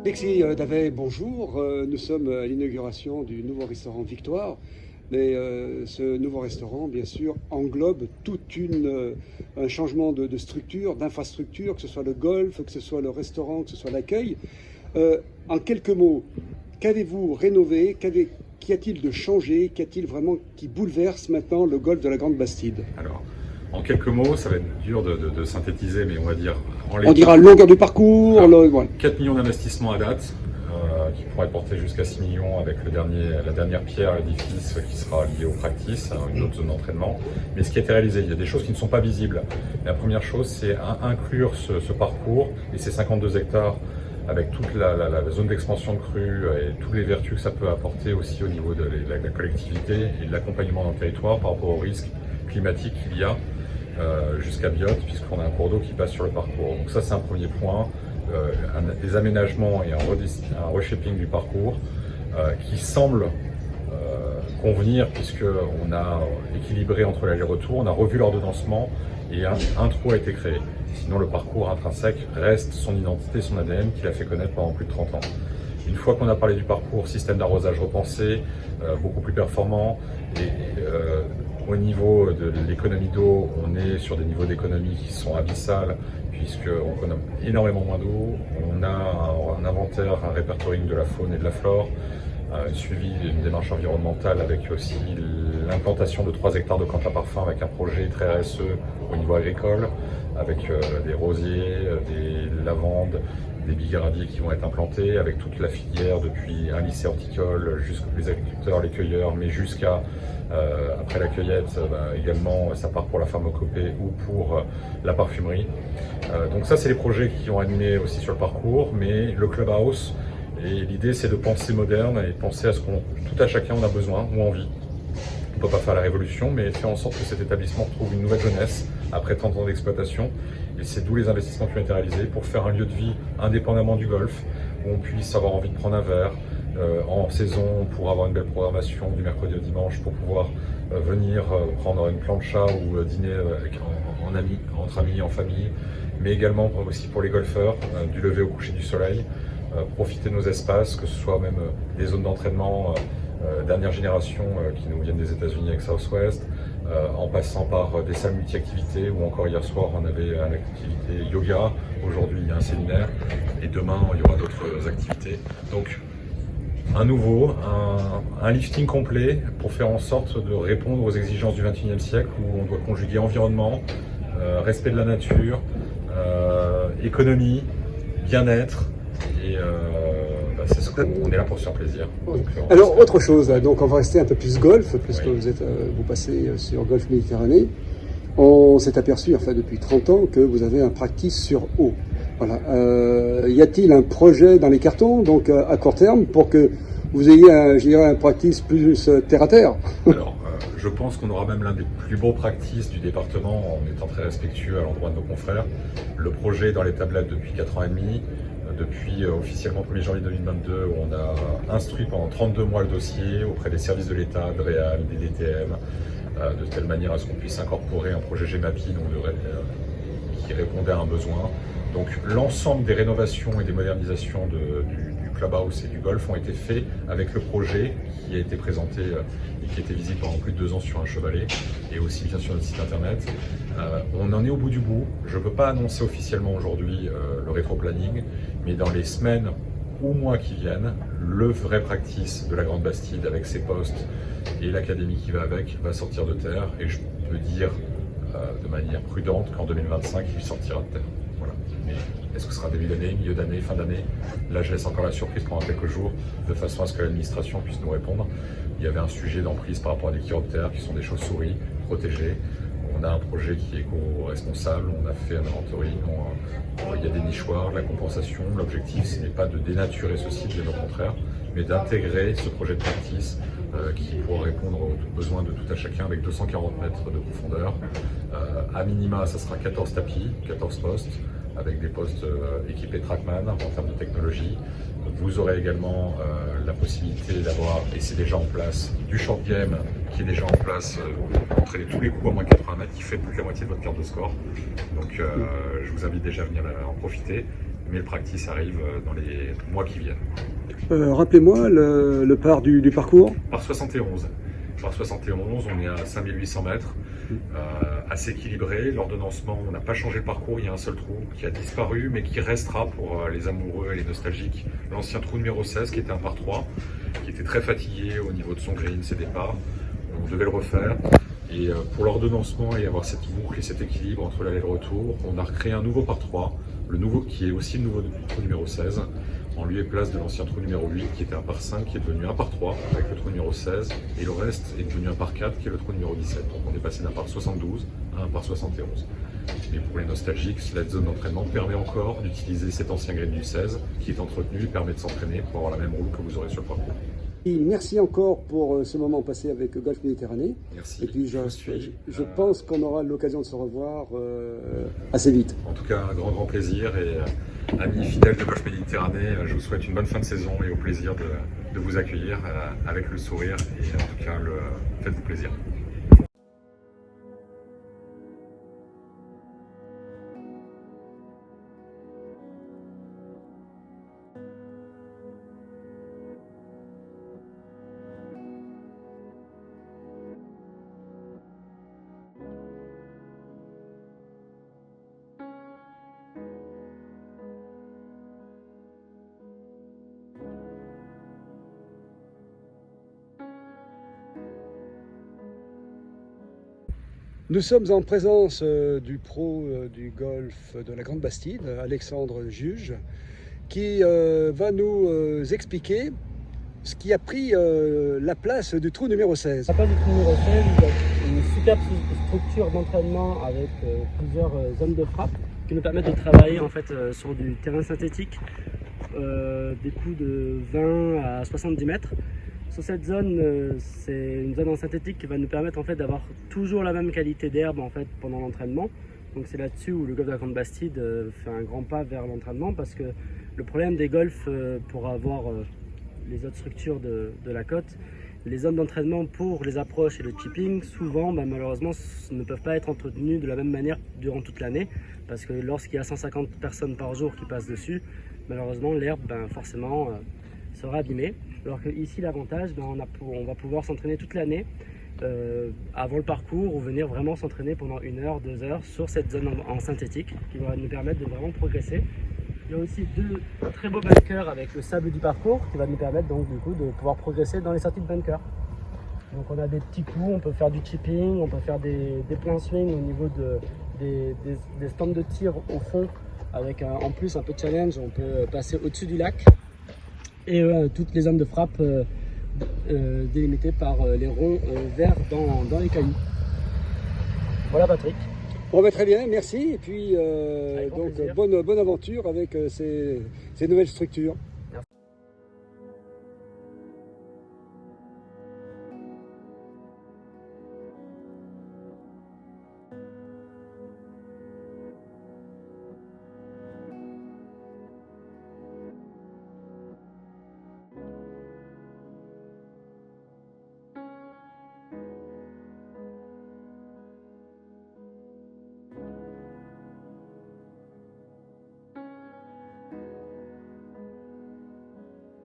Alexis Davet, bonjour. Nous sommes à l'inauguration du nouveau restaurant Victoire. Mais ce nouveau restaurant, bien sûr, englobe un changement de structure, d'infrastructure, que ce soit le golf, que ce soit le restaurant, que ce soit l'accueil. En quelques mots, qu'avez-vous rénové? Qu'y a-t-il de changé? Qu'y a-t-il vraiment qui bouleverse maintenant le golf de la Grande Bastide? Alors, en quelques mots, ça va être dur de synthétiser, mais on va dire On dira longueur du parcours. Alors, 4 millions d'investissements à date, qui pourraient porter jusqu'à 6 millions avec la dernière pierre à l'édifice qui sera liée au practice, une autre zone d'entraînement. Mais ce qui a été réalisé, il y a des choses qui ne sont pas visibles. La première chose, c'est inclure ce parcours et ces 52 hectares avec toute la zone d'expansion de crue et toutes les vertus que ça peut apporter aussi au niveau de la collectivité et de l'accompagnement dans le territoire par rapport aux risques climatiques qu'il y a jusqu'à Biote, puisqu'on a un cours d'eau qui passe sur le parcours. Donc ça, c'est un premier point, des aménagements et un reshaping du parcours qui semble convenir, puisqu'on a équilibré entre l'aller-retour, on a revu l'ordonnancement et un trou a été créé. Sinon, le parcours intrinsèque reste son identité, son ADN qu'il a fait connaître pendant plus de 30 ans. Une fois qu'on a parlé du parcours, système d'arrosage repensé, beaucoup plus performant, et au niveau de l'économie d'eau, on est sur des niveaux d'économie qui sont abyssales, puisqu'on consomme énormément moins d'eau. On a un inventaire, un répertoriing de la faune et de la flore, suivi d'une démarche environnementale avec aussi l'implantation de 3 hectares de plantes à parfum avec un projet très RSE au niveau agricole, avec des rosiers, des lavandes, des bigaradiers qui vont être implantés, avec toute la filière depuis un lycée horticole jusqu'aux les agriculteurs, les cueilleurs, mais jusqu'à après la cueillette, également ça part pour la pharmacopée ou pour la parfumerie. Donc ça, c'est les projets qui ont animé aussi sur le parcours, mais le clubhouse, et l'idée c'est de penser moderne et de penser à ce qu'on tout à chacun on a besoin ou envie. On ne peut pas faire la révolution, mais faire en sorte que cet établissement retrouve une nouvelle jeunesse après 30 ans d'exploitation. Et c'est d'où les investissements qui ont été réalisés pour faire un lieu de vie indépendamment du golf, où on puisse avoir envie de prendre un verre en saison, pour avoir une belle programmation du mercredi au dimanche, pour pouvoir venir prendre une plancha ou dîner entre amis, en famille, mais également aussi pour les golfeurs, du lever au coucher du soleil, profiter de nos espaces, que ce soit même des zones d'entraînement dernière génération qui nous viennent des États-Unis avec Southwest, en passant par des salles multi-activités, où encore hier soir on avait une activité yoga, aujourd'hui il y a un séminaire, et demain il y aura d'autres activités. Donc un lifting complet pour faire en sorte de répondre aux exigences du XXIe siècle, où on doit conjuguer environnement, respect de la nature, économie, bien-être, et c'est ce qu'on est là pour se faire plaisir. Donc, alors, autre chose, donc on va rester un peu plus golf, puisque oui. Vous passez sur Golf Méditerranée. On s'est aperçu, enfin depuis 30 ans, que vous avez un practice sur eau. Voilà. Y a-t-il un projet dans les cartons, donc à court terme, pour que vous ayez un practice plus terre à terre? Alors, je pense qu'on aura même l'un des plus beaux practices du département, en étant très respectueux à l'endroit de nos confrères. Le projet est dans les tablettes depuis 4 ans et demi. Depuis officiellement le 1er janvier 2022, où on a instruit pendant 32 mois le dossier auprès des services de l'État, de Réal, des DTM, de telle manière à ce qu'on puisse incorporer un projet GEMAPI qui répondait à un besoin. Donc l'ensemble des rénovations et des modernisations du clubhouse et du golf ont été faits avec le projet qui a été présenté et qui a été visible pendant plus de 2 ans sur un chevalet, et aussi bien sur notre site internet. On en est au bout du bout. Je ne peux pas annoncer officiellement aujourd'hui le rétro-planning, mais dans les semaines ou mois qui viennent, le vrai practice de la Grande Bastide avec ses postes et l'académie qui va avec va sortir de terre, et je peux dire de manière prudente qu'en 2025 il sortira de terre. Voilà. Mais est-ce que ce sera début d'année, milieu d'année, fin d'année? Là, je laisse encore la surprise pendant quelques jours, de façon à ce que l'administration puisse nous répondre. Il y avait un sujet d'emprise par rapport à des chiroptères qui sont des chauves-souris protégées. On a un projet qui est éco-responsable, on a fait un inventory, il y a des nichoirs, de la compensation. L'objectif, ce n'est pas de dénaturer ce site, bien au contraire, mais d'intégrer ce projet de practice qui pourra répondre aux besoins de tout à chacun, avec 240 mètres de profondeur. À minima, ça sera 14 tapis, 14 postes, avec des postes équipés Trackman en termes de technologie. Vous aurez également la possibilité d'avoir, et c'est déjà en place, du short game qui est déjà en place, entraîner tous les coups à moins 80 mètres, qui fait plus que la moitié de votre carte de score. Donc je vous invite déjà à venir en profiter. mais le practice arrive dans les mois qui viennent. Rappelez-moi le part du parcours. Par 71. Par 71, on est à 5800 mètres, assez équilibré. L'ordonnancement, on n'a pas changé le parcours, il y a un seul trou qui a disparu, mais qui restera pour les amoureux et les nostalgiques. L'ancien trou numéro 16, qui était un par 3, qui était très fatigué au niveau de son green, ses départs. On devait le refaire. Et pour l'ordonnancement et avoir cette boucle et cet équilibre entre l'aller et le retour, on a recréé un nouveau par 3, le nouveau qui est aussi le nouveau trou numéro 16, en lieu et place de l'ancien trou numéro 8 qui était un par 5, qui est devenu un par 3 avec le trou numéro 16, et le reste est devenu un par 4 qui est le trou numéro 17. Donc on est passé d'un par 72 à un par 71. Et pour les nostalgiques, la zone d'entraînement permet encore d'utiliser cet ancien green du 16 qui est entretenu et permet de s'entraîner pour avoir la même roue que vous aurez sur le parcours. Merci encore pour ce moment passé avec Golf Méditerranée. Merci. Et puis je pense qu'on aura l'occasion de se revoir assez vite. En tout cas, un grand plaisir, et amis fidèles de Golf Méditerranée, je vous souhaite une bonne fin de saison et au plaisir de vous accueillir avec le sourire, et en tout cas, faites-vous plaisir. Nous sommes en présence du pro du golf de la Grande Bastide, Alexandre Juge, qui va nous expliquer ce qui a pris la place du trou numéro 16. La place du trou numéro 16, il y a une superbe structure d'entraînement avec plusieurs zones de frappe qui nous permettent de travailler en fait sur du terrain synthétique, des coups de 20 à 70 mètres. Sur cette zone, c'est une zone en synthétique qui va nous permettre en fait d'avoir toujours la même qualité d'herbe en fait pendant l'entraînement. Donc c'est là-dessus où le golf de la Grande Bastide fait un grand pas vers l'entraînement, parce que le problème des golfs pour avoir les autres structures de la côte, les zones d'entraînement pour les approches et le chipping, souvent malheureusement ne peuvent pas être entretenues de la même manière durant toute l'année, parce que lorsqu'il y a 150 personnes par jour qui passent dessus, malheureusement l'herbe forcément sera abîmée. Alors que ici l'avantage, on va pouvoir s'entraîner toute l'année avant le parcours, ou venir vraiment s'entraîner pendant 1 heure, 2 heures sur cette zone en synthétique qui va nous permettre de vraiment progresser. Il y a aussi 2 très beaux bunkers avec le sable du parcours qui va nous permettre donc du coup de pouvoir progresser dans les sorties de bunkers. Donc on a des petits coups, on peut faire du chipping, on peut faire des plein swing au niveau des stands de tir au fond, avec en plus un peu de challenge, on peut passer au-dessus du lac. Et toutes les zones de frappe délimitées par les ronds verts dans les cailloux. Voilà Patrick. Bon, très bien, merci. Et puis donc bonne aventure avec ces nouvelles structures.